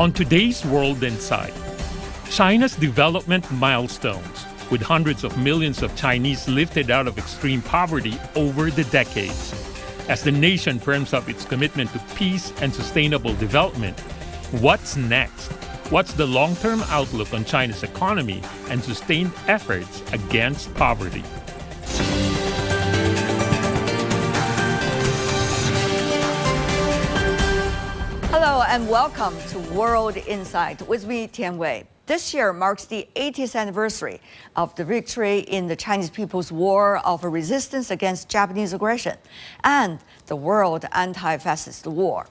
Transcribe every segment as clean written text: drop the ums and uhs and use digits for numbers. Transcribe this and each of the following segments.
On today's World Insight, China's development milestones, with hundreds of millions of Chinese lifted out of extreme poverty over the decades. As the nation firms up its commitment to peace and sustainable development, what's next? What's the long-term outlook on China's economy and sustained efforts against poverty? Hello and welcome to World Insight with me, Tian Wei. This year marks the 80th anniversary of the victory in the Chinese People's War of Resistance against Japanese aggression and the World Anti-Fascist War.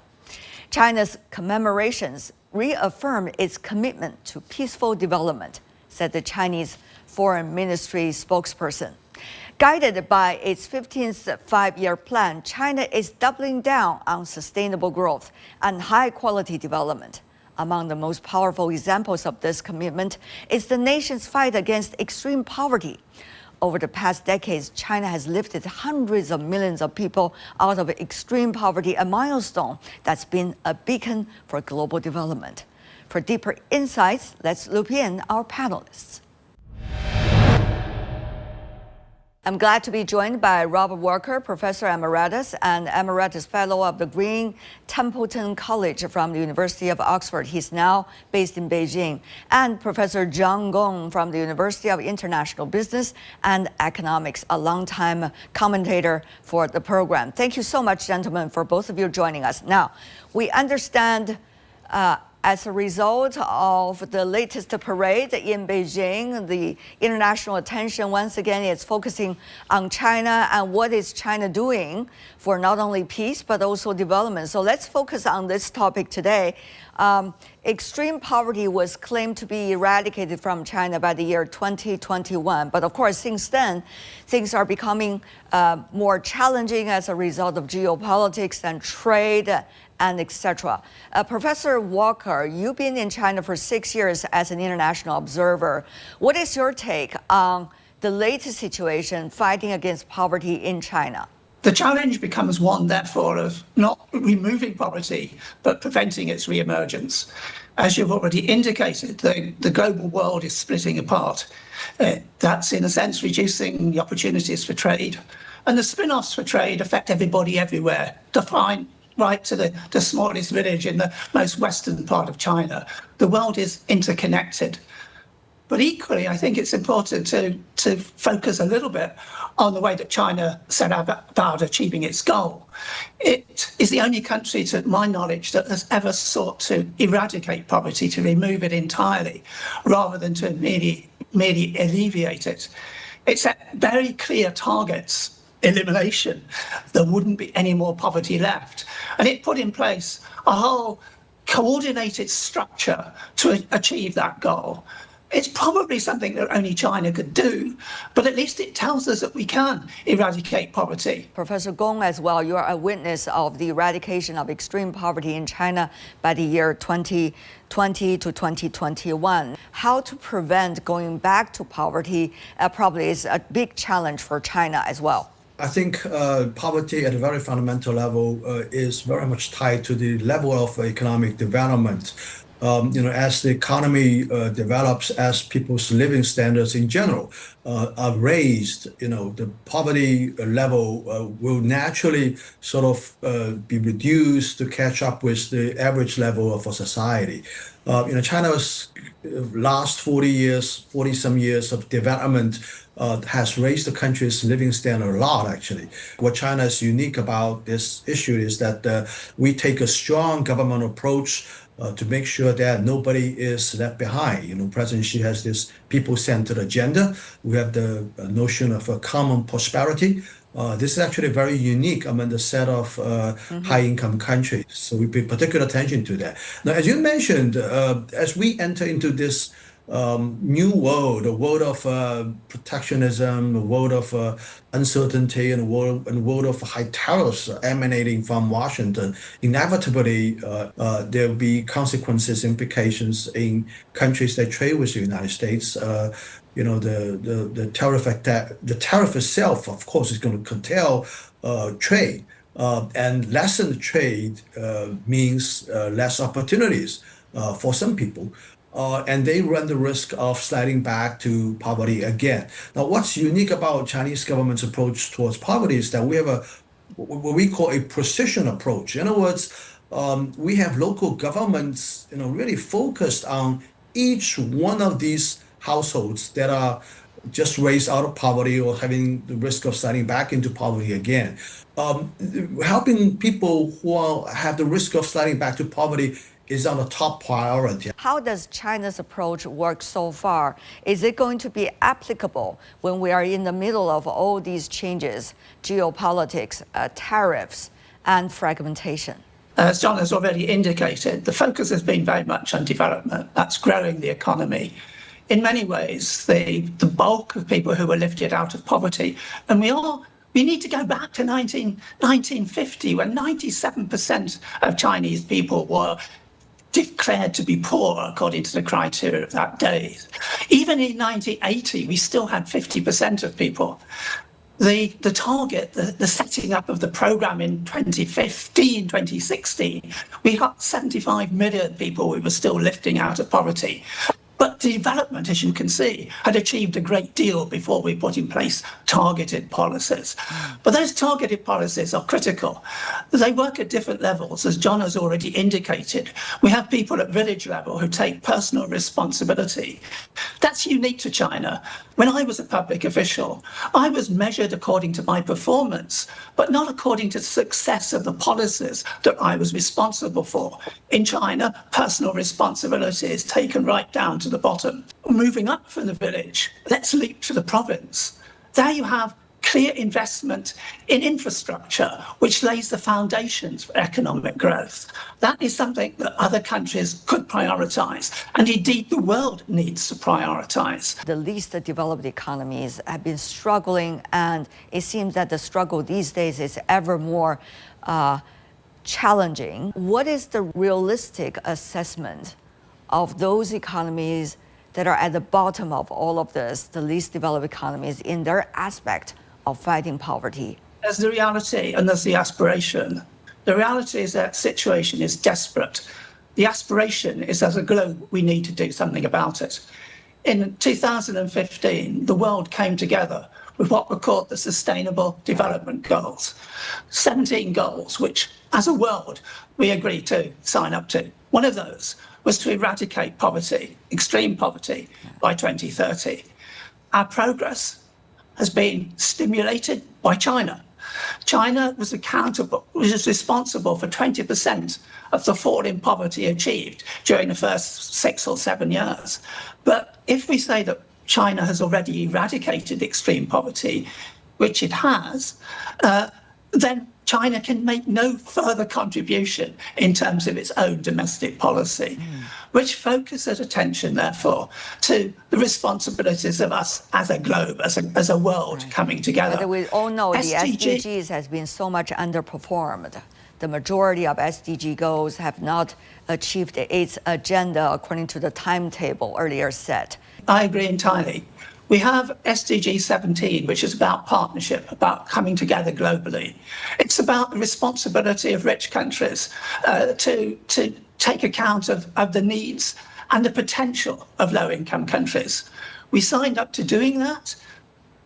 China's commemorations reaffirm its commitment to peaceful development, said the Chinese Foreign Ministry spokesperson. Guided by its 15th five-year plan, China is doubling down on sustainable growth and high-quality development. Among the most powerful examples of this commitment is the nation's fight against extreme poverty. Over the past decades, China has lifted hundreds of millions of people out of extreme poverty, a milestone that's been a beacon for global development. For deeper insights, let's loop in our panelists. I'm glad to be joined by Robert Walker, Professor Emeritus and Emeritus Fellow of the Green Templeton College from the University of Oxford. He's now based in Beijing. And Professor Zhang Gong from the University of International Business and Economics, a longtime commentator for the program. Thank you so much, gentlemen, for both of you joining us. Now, we understand as a result of the latest parade in Beijing, the international attention once again is focusing on China and what is China doing for not only peace but also development. So let's focus on this topic today. Extreme poverty was claimed to be eradicated from China by the year 2021. But of course, since then, things are becoming more challenging as a result of geopolitics and trade and etc. Professor Walker, you've been in China for 6 years as an international observer. What is your take on the latest situation fighting against poverty in China? The challenge becomes one, therefore, of not removing poverty, but preventing its re-emergence. As you've already indicated, the global world is splitting apart. That's, in a sense, reducing the opportunities for trade. And the spin-offs for trade affect everybody everywhere, defined right to the smallest village in the most western part of China. The world is interconnected. But equally, I think it's important to focus a little bit on the way that China set about achieving its goal. It is the only country, to my knowledge, that has ever sought to eradicate poverty, to remove it entirely, rather than to merely alleviate it. It set very clear targets. Elimination, there wouldn't be any more poverty left. And it put in place a whole coordinated structure to achieve that goal. It's probably something that only China could do, but at least it tells us that we can eradicate poverty. Professor Gong, as well, you are a witness of the eradication of extreme poverty in China by the year 2020 to 2021. How to prevent going back to poverty probably is a big challenge for China as well. I think poverty at a very fundamental level is very much tied to the level of economic development. As the economy develops, as people's living standards in general are raised, the poverty level will naturally sort of be reduced to catch up with the average level of a society. China's last 40-some years of development has raised the country's living standard a lot, actually. What China is unique about this issue is that we take a strong government approach to make sure that nobody is left behind. President Xi has this people-centered agenda. We have the notion of a common prosperity. This is actually very unique among the set of high-income countries. So we pay particular attention to that. Now, as you mentioned, as we enter into this new world, a world of protectionism, a world of uncertainty, and a world of high tariffs emanating from Washington, inevitably there will be consequences, implications in countries that trade with the United States. The tariff itself, of course, is going to curtail trade, and lessened trade means less opportunities for some people. And they run the risk of sliding back to poverty again. Now, what's unique about Chinese government's approach towards poverty is that we have what we call a precision approach. In other words, we have local governments, really focused on each one of these households that are just raised out of poverty or having the risk of sliding back into poverty again. Helping people who have the risk of sliding back to poverty is on the top priority. How does China's approach work so far? Is it going to be applicable when we are in the middle of all these changes, geopolitics, tariffs, and fragmentation? As John has already indicated, the focus has been very much on development. That's growing the economy. In many ways, the bulk of people who were lifted out of poverty, and we need to go back to 1950 when 97% of Chinese people were declared to be poor according to the criteria of that day. Even in 1980, we still had 50% of people. The target, the setting up of the program in 2015, 2016, we got 75 million people we were still lifting out of poverty. But development, as you can see, had achieved a great deal before we put in place targeted policies. But those targeted policies are critical. They work at different levels, as John has already indicated. We have people at village level who take personal responsibility. That's unique to China. When I was a public official, I was measured according to my performance, but not according to the success of the policies that I was responsible for. In China, personal responsibility is taken right down to the bottom. Moving up from the village, let's leap to the province. There you have clear investment in infrastructure, which lays the foundations for economic growth. That is something that other countries could prioritise, and indeed the world needs to prioritise. The least developed economies have been struggling, and it seems that the struggle these days is ever more challenging. What is the realistic assessment of those economies that are at the bottom of all of this, the least developed economies, in their aspect of fighting poverty? There's the reality and there's the aspiration. The reality is that situation is desperate. The aspiration is, as a globe, we need to do something about it. In 2015, the world came together with what were called the Sustainable Development Goals. 17 goals, which, as a world, we agreed to sign up to. One of those was to eradicate poverty, extreme poverty, by 2030. Our progress has been stimulated by China. China was responsible for 20% of the fall in poverty achieved during the first 6 or 7 years. But if we say that China has already eradicated extreme poverty, which it has, then China can make no further contribution in terms of its own domestic policy, which focuses attention, therefore, to the responsibilities of us as a globe, as a world coming together. But we all know the SDGs has been so much underperformed. The majority of SDG goals have not achieved its agenda according to the timetable earlier set. I agree entirely. We have SDG 17, which is about partnership, about coming together globally. It's about the responsibility of rich countries to take account of the needs and the potential of low-income countries. We signed up to doing that,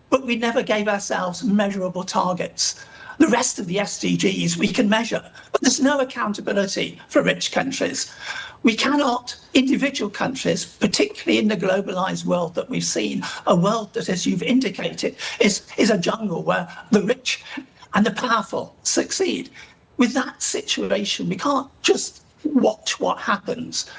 but we never gave ourselves measurable targets. The rest of the SDGs we can measure, but there's no accountability for rich countries. We cannot, individual countries, particularly in the globalized world that we've seen, a world that, as you've indicated, is a jungle where the rich and the powerful succeed. With that situation, we can't just watch what happens.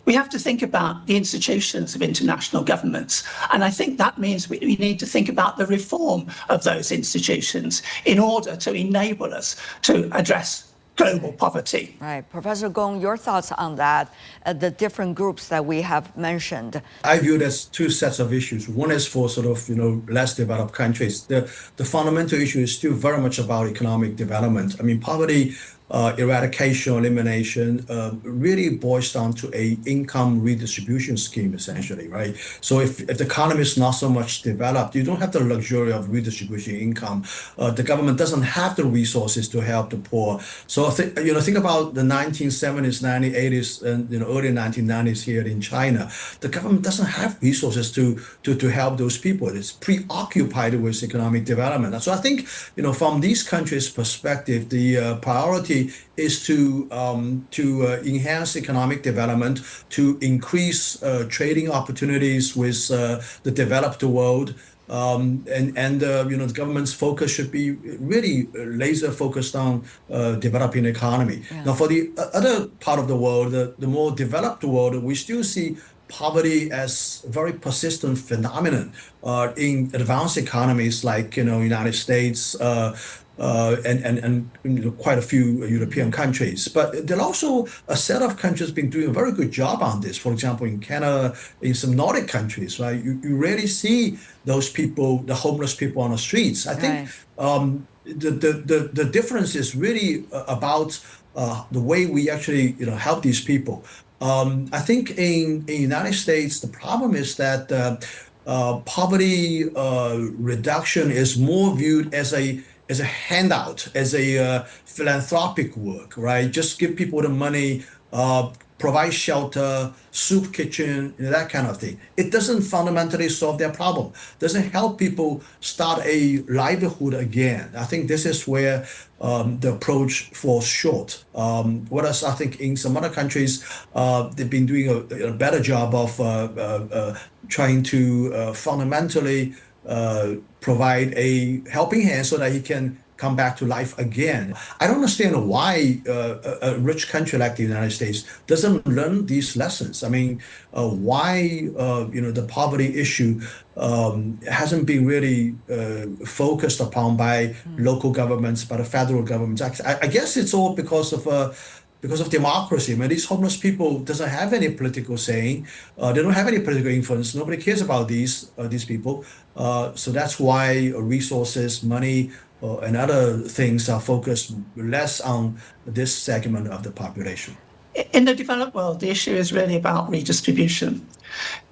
We have to think about the institutions of international governments. And I think that means we need to think about the reform of those institutions in order to enable us to address global poverty. Right. Professor Gong, your thoughts on that, the different groups that we have mentioned? I view it as two sets of issues. One is for sort of, less developed countries. The fundamental issue is still very much about economic development. I mean, poverty eradication, elimination, really boils down to a income redistribution scheme, essentially, right? So if the economy is not so much developed, you don't have the luxury of redistributing income. The government doesn't have the resources to help the poor. So think about the 1970s, 1980s, and early 1990s here in China. The government doesn't have resources to help those people. It's preoccupied with economic development. So I think from these countries' perspective, the priority is to enhance economic development, to increase trading opportunities with the developed world. The government's focus should be really laser focused on developing the economy. Yeah. Now, for the other part of the world, the more developed world, we still see poverty as a very persistent phenomenon in advanced economies like United States and quite a few European countries. But there are also a set of countries been doing a very good job on this. For example, in Canada, in some Nordic countries, right? You rarely see those people, the homeless people on the streets. I think the difference is really about the way we actually help these people. I think in the United States, the problem is that poverty reduction is more viewed as a handout, as a philanthropic work, right? Just give people the money, provide shelter, soup kitchen, that kind of thing. It doesn't fundamentally solve their problem. Doesn't help people start a livelihood again. I think this is where the approach falls short. Whereas I think in some other countries, they've been doing a better job of trying to fundamentally provide a helping hand so that he can come back to life again. I don't understand why a rich country like the United States doesn't learn these lessons. I mean, why the poverty issue hasn't been really focused upon by local governments, by the federal governments. I guess it's all because of democracy. I mean, these homeless people doesn't have any political saying. They don't have any political influence. Nobody cares about these people. So that's why resources, money, and other things are focused less on this segment of the population. In the developed world, the issue is really about redistribution.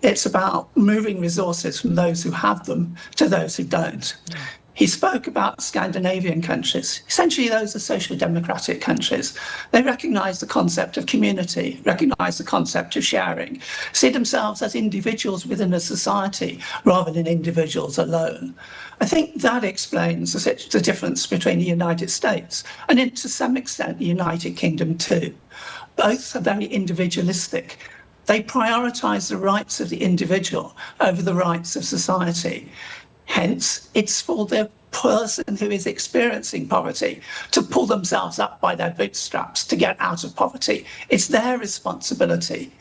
It's about moving resources from those who have them to those who don't. He spoke about Scandinavian countries. Essentially, those are social democratic countries. They recognize the concept of community, recognize the concept of sharing, see themselves as individuals within a society rather than individuals alone. I think that explains the difference between the United States and, to some extent, the United Kingdom too. Both are very individualistic. They prioritize the rights of the individual over the rights of society. Hence, it's for the person who is experiencing poverty to pull themselves up by their bootstraps to get out of poverty. It's their responsibility.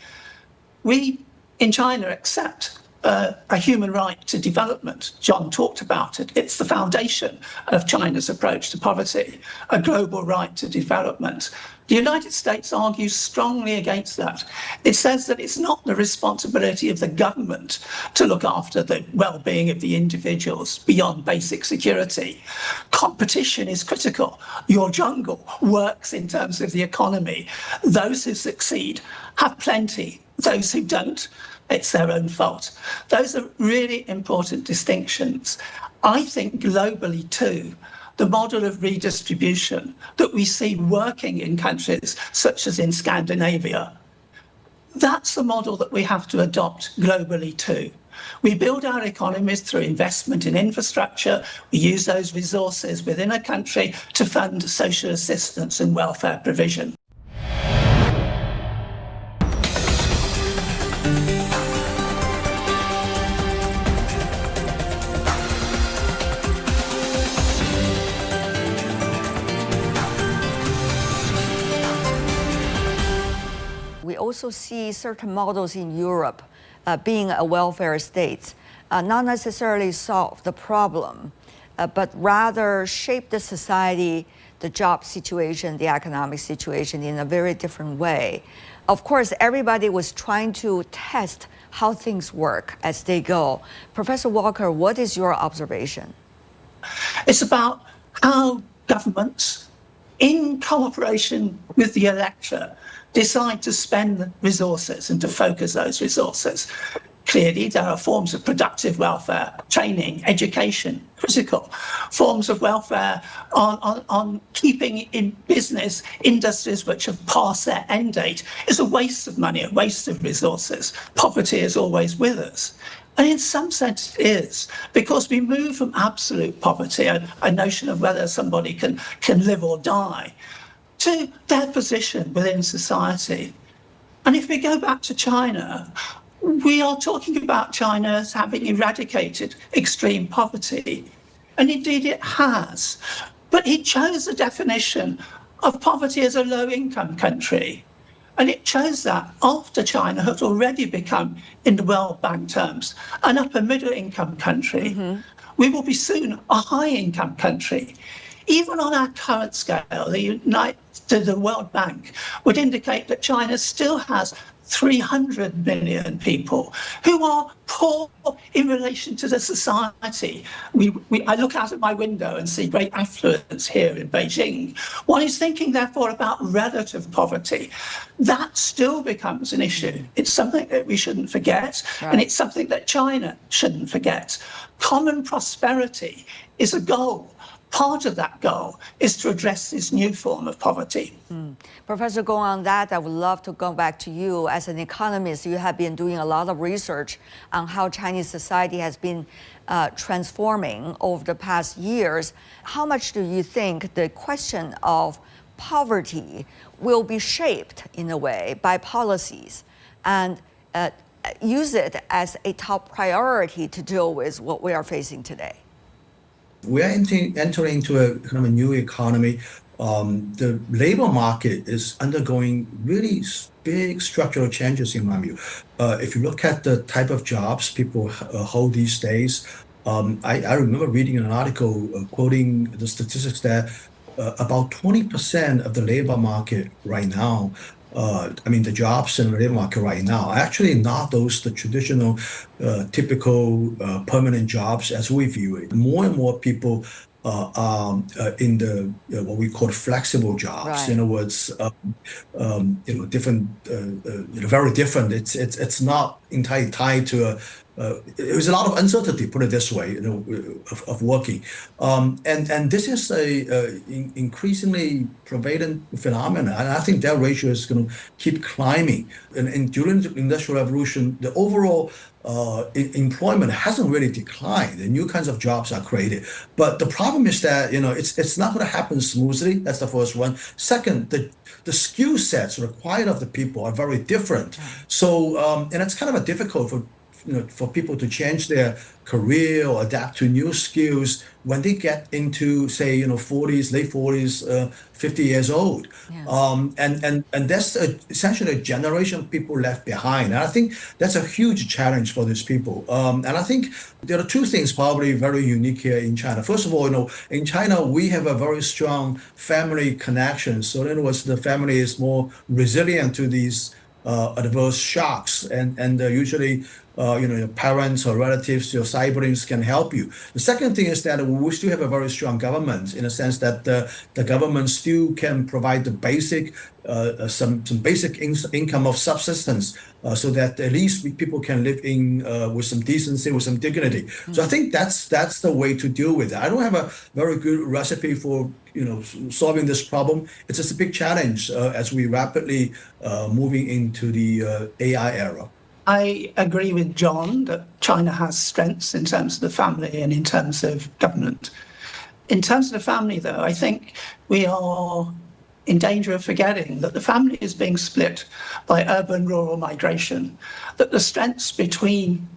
We, in China, accept a human right to development. John talked about it. It's the foundation of China's approach to poverty, a global right to development. The United States argues strongly against that. It says that it's not the responsibility of the government to look after the well-being of the individuals beyond basic security. Competition is critical. Your jungle works in terms of the economy. Those who succeed have plenty. Those who don't, it's their own fault. Those are really important distinctions. I think globally too, the model of redistribution that we see working in countries such as in Scandinavia, that's the model that we have to adopt globally too. We build our economies through investment in infrastructure. We use those resources within a country to fund social assistance and welfare provision. We also see certain models in Europe being a welfare state, not necessarily solve the problem, but rather shape the society, the job situation, the economic situation in a very different way. Of course, everybody was trying to test how things work as they go. Professor Walker, what is your observation? It's about how governments in cooperation with the electorate, decide to spend resources and to focus those resources. Clearly, there are forms of productive welfare, training, education, critical forms of welfare on keeping in business industries which have passed their end date is a waste of money, a waste of resources. Poverty is always with us. And in some sense it is, because we move from absolute poverty, a notion of whether somebody can live or die, to their position within society. And if we go back to China, we are talking about China as having eradicated extreme poverty. And indeed it has. But it chose the definition of poverty as a low-income country. And it chose that after China had already become, in the World Bank terms, an upper middle income country. We will be soon a high income country. Even on our current scale, the World Bank would indicate that China still has 300 million people who are poor in relation to the society. I look out of my window and see great affluence here in Beijing. One is thinking, therefore, about relative poverty. That still becomes an issue. It's something that we shouldn't forget, and it's something that China shouldn't forget. Common prosperity is a goal. Part of that goal is to address this new form of poverty. Professor Gong, on that, I would love to go back to you. As an economist, you have been doing a lot of research on how Chinese society has been transforming over the past years. How much do you think the question of poverty will be shaped, in a way, by policies and use it as a top priority to deal with what we are facing today? We are entering into a kind of a new economy. The labor market is undergoing really big structural changes, in my view. If you look at the type of jobs people hold these days, I remember reading an article quoting the statistics that about 20% of the labor market right now, the jobs in the labor market right now are actually not the traditional, typical permanent jobs as we view it. More and more people are in the what we call flexible jobs. Right. In other words, different, very different. It's not entirely tied to there's a lot of uncertainty, put it this way, of working, and this is a increasingly prevalent phenomenon, and I think that ratio is going to keep climbing. And during the Industrial Revolution, the overall employment hasn't really declined. The new kinds of jobs are created, but the problem is that it's not going to happen smoothly. That's the first one. Second, the skill sets required of the people are very different. So and it's kind of difficult for people to change their career or adapt to new skills when they get into, say, 40s, late 40s, 50 years old. Yeah. And that's essentially a generation of people left behind. And I think that's a huge challenge for these people. And I think there are two things probably very unique here in China. First of all, in China, we have a very strong family connection. So in other words, the family is more resilient to these adverse shocks, and usually your parents or relatives, your siblings can help you. The second thing is that we still have a very strong government, in a sense that the government still can provide the basic some basic income of subsistence, so that at least people can live in with some decency, with some dignity. So I think that's the way to deal with it. I don't have a very good recipe for solving this problem. It's just a big challenge as we rapidly moving into the AI era. I agree with John that China has strengths in terms of the family and in terms of government. In terms of the family, though, I think we are in danger of forgetting that the family is being split by urban-rural migration, that the strengths between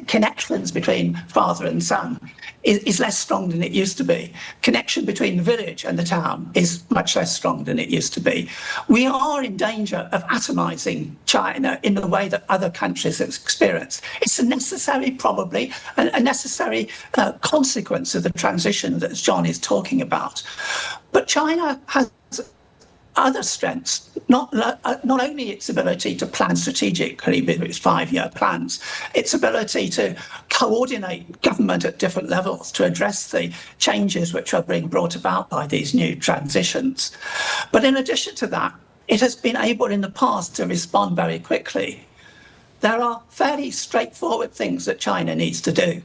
connections between father and son is less strong than it used to be. Connection between the village and the town is much less strong than it used to be. We are in danger of atomizing China in the way that other countries have experienced. It's probably a necessary consequence of the transition that John is talking about. But China has other strengths, not only its ability to plan strategically with its 5-year plans, its ability to coordinate government at different levels to address the changes which are being brought about by these new transitions. But in addition to that, it has been able in the past to respond very quickly. There are fairly straightforward things that China needs to do.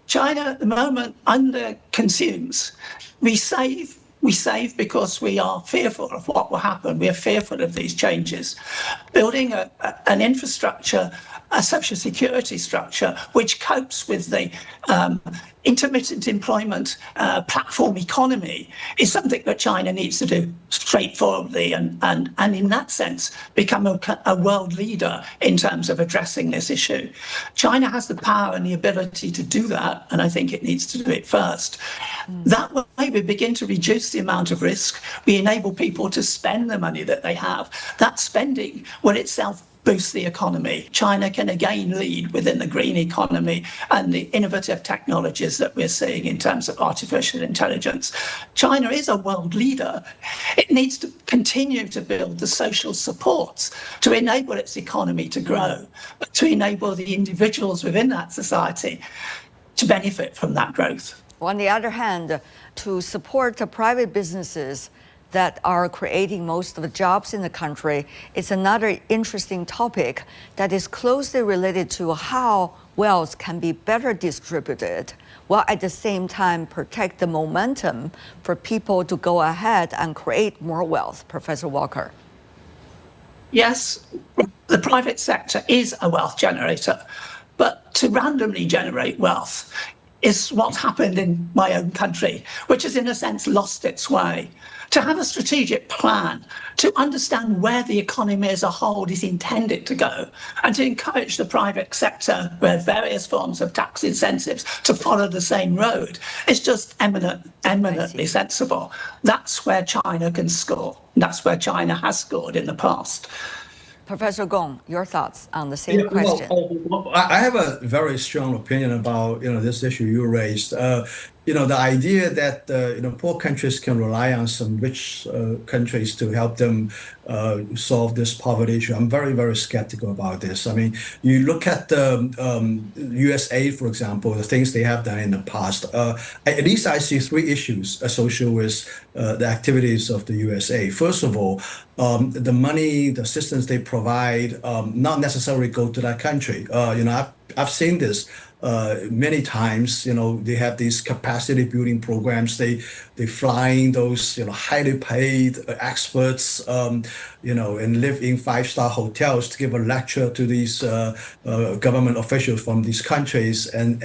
China at the moment under-consumes. We save because we are fearful of what will happen. We are fearful of these changes. Building an infrastructure, a social security structure, which copes with the intermittent employment platform economy is something that China needs to do straightforwardly and in that sense become a world leader in terms of addressing this issue. China has the power and the ability to do that, and I think it needs to do it first. That way we begin to reduce the amount of risk. We enable people to spend the money that they have. That spending will itself boost the economy. China can again lead within the green economy and the innovative technologies that we're seeing in terms of artificial intelligence. China is a world leader. It needs to continue to build the social supports to enable its economy to grow, but to enable the individuals within that society to benefit from that growth. On the other hand, to support the private businesses that are creating most of the jobs in the country, it's another interesting topic that is closely related to how wealth can be better distributed, while at the same time protect the momentum for people to go ahead and create more wealth. Professor Walker. Yes, the private sector is a wealth generator, but to randomly generate wealth is what's happened in my own country, which has in a sense lost its way. To have a strategic plan, to understand where the economy as a whole is intended to go, and to encourage the private sector with various forms of tax incentives to follow the same road is just eminently sensible. That's where China can score. That's where China has scored in the past. Professor Gong, your thoughts on the same question? Well, I have a very strong opinion about this issue you raised. The idea that poor countries can rely on some rich countries to help them solve this poverty issue. I'm very, very skeptical about this. I mean, you look at the USA, for example, the things they have done in the past. At least I see 3 issues associated with the activities of the USA. First of all, the money, the assistance they provide, not necessarily go to that country. I've seen this many times. They have these capacity building programs. They fly in those highly paid experts, and live in 5-star hotels to give a lecture to these government officials from these countries, and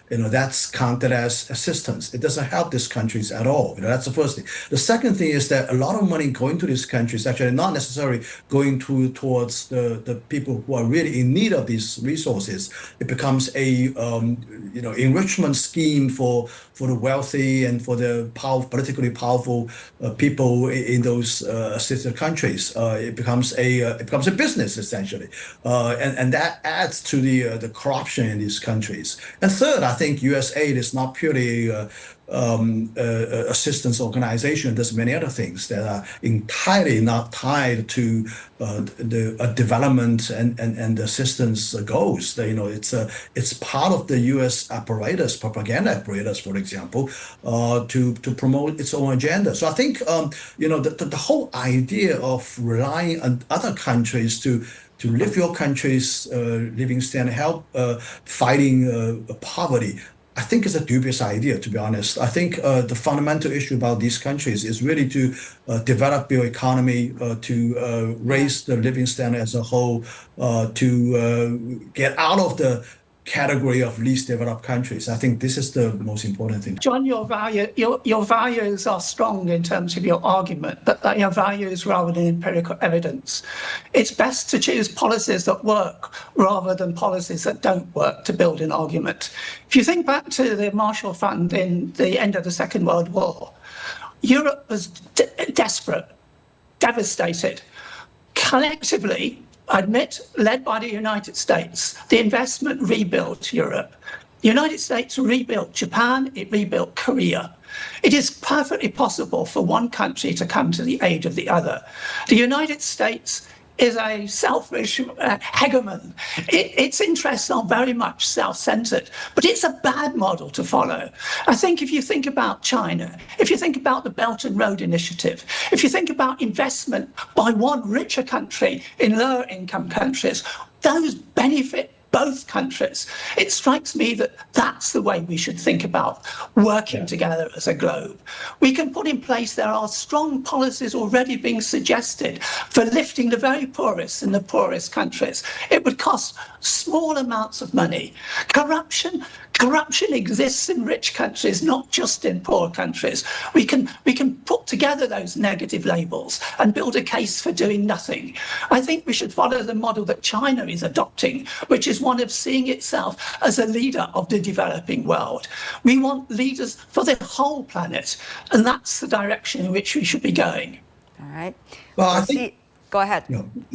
that's counted as assistance. It doesn't help these countries at all. That's the first thing. The second thing is that a lot of money going to these countries actually not necessarily going towards the people who are really in need of these resources. It becomes a enrichment scheme for the wealthy and for the politically powerful people in those assisted countries. It becomes a business essentially, and that adds to the corruption in these countries. And third, I think USAID is not purely assistance organization. There's many other things that are entirely not tied to the development and assistance goals. It's part of the U.S. apparatus, propaganda apparatus, for example, to promote its own agenda. So I think the whole idea of relying on other countries to lift your country's living standard, help fighting poverty, I think it's a dubious idea, to be honest. I think the fundamental issue about these countries is really to develop your economy, to raise the living standard as a whole, to get out of the category of least developed countries. I think this is the most important thing. John, your values are strong in terms of your argument, but they are values rather than empirical evidence. It's best to choose policies that work rather than policies that don't work to build an argument. If you think back to the Marshall Fund in the end of the Second World War, Europe was desperate, devastated. Collectively, I admit, led by the United States, the investment rebuilt Europe. The United States rebuilt Japan, it rebuilt Korea. It is perfectly possible for one country to come to the aid of the other. The United States is a selfish hegemon. Its interests are very much self-centered, but it's a bad model to follow. I think if you think about China, if you think about the Belt and Road Initiative, if you think about investment by one richer country in lower income countries, those benefit both countries. It strikes me that that's the way we should think about working together as a globe. We can put in place, there are strong policies already being suggested for lifting the very poorest in the poorest countries. It would cost small amounts of money. Corruption exists in rich countries, not just in poor countries. We can put together those negative labels and build a case for doing nothing. I think we should follow the model that China is adopting, which is one of seeing itself as a leader of the developing world. We want leaders for the whole planet, and that's the direction in which we should be going. All right. Well, I think, go ahead,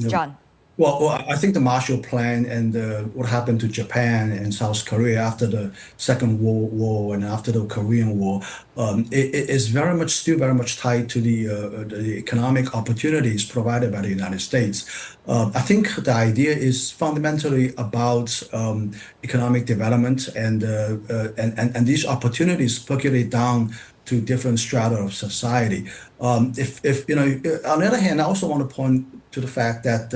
John. Well, I think the Marshall Plan and what happened to Japan and South Korea after the Second World War and after the Korean War, it is still very much tied to the economic opportunities provided by the United States. I think the idea is fundamentally about economic development, and these opportunities percolate down to different strata of society. If you know, on the other hand, I also want to point to the fact that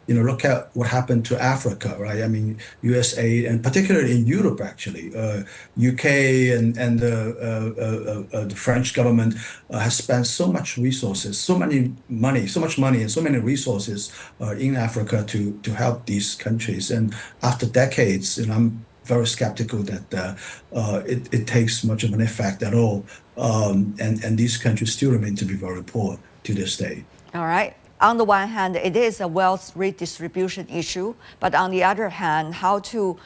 look at what happened to Africa, right? I mean, USA and particularly in Europe, actually, UK and the French government has spent so much resources, so much money, and so many resources in Africa to help these countries. And after decades, I'm very skeptical that it takes much of an effect at all. And these countries still remain to be very poor to this day. All right. On the one hand, it is a wealth redistribution issue, but on the other hand, how to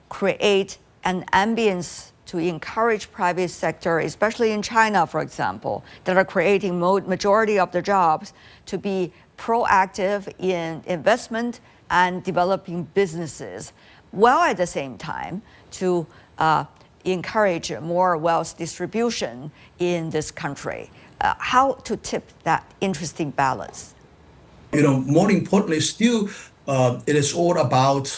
create an ambience to encourage private sector, especially in China, for example, that are creating majority of the jobs, to be proactive in investment and developing businesses, while at the same time to encourage more wealth distribution in this country. How to tip that interesting balance? More importantly, still, it is all about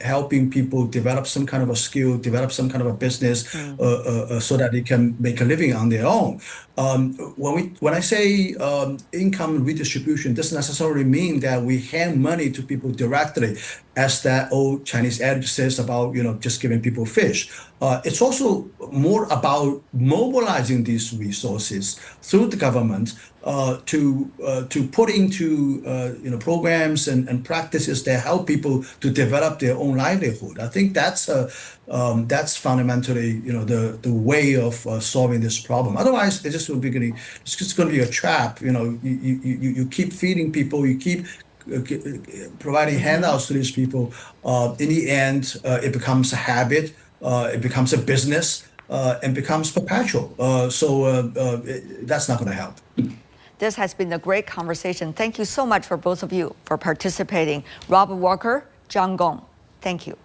helping people develop some kind of a skill, develop some kind of a business, so that they can make a living on their own. When I say income redistribution, doesn't necessarily mean that we hand money to people directly, as that old Chinese adage says about just giving people fish. It's also more about mobilizing these resources through the government to put into programs and practices that help people to develop their own livelihood. I think that's fundamentally the way of solving this problem. Otherwise, it's just going to be a trap. You keep feeding people, you keep providing handouts to these people. In the end, it becomes a habit, it becomes a business, and becomes perpetual. So that's not going to help. This has been a great conversation. Thank you so much for both of you for participating. Robert Walker, John Gong, thank you.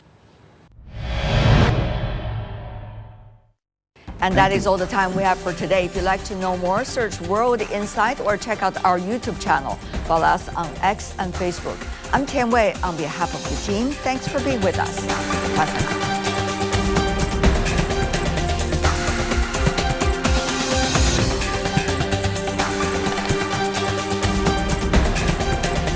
And that is all the time we have for today. If you'd like to know more, search World Insight or check out our YouTube channel. Follow us on X and Facebook. I'm Tian Wei on behalf of the team. Thanks for being with us. Bye for now.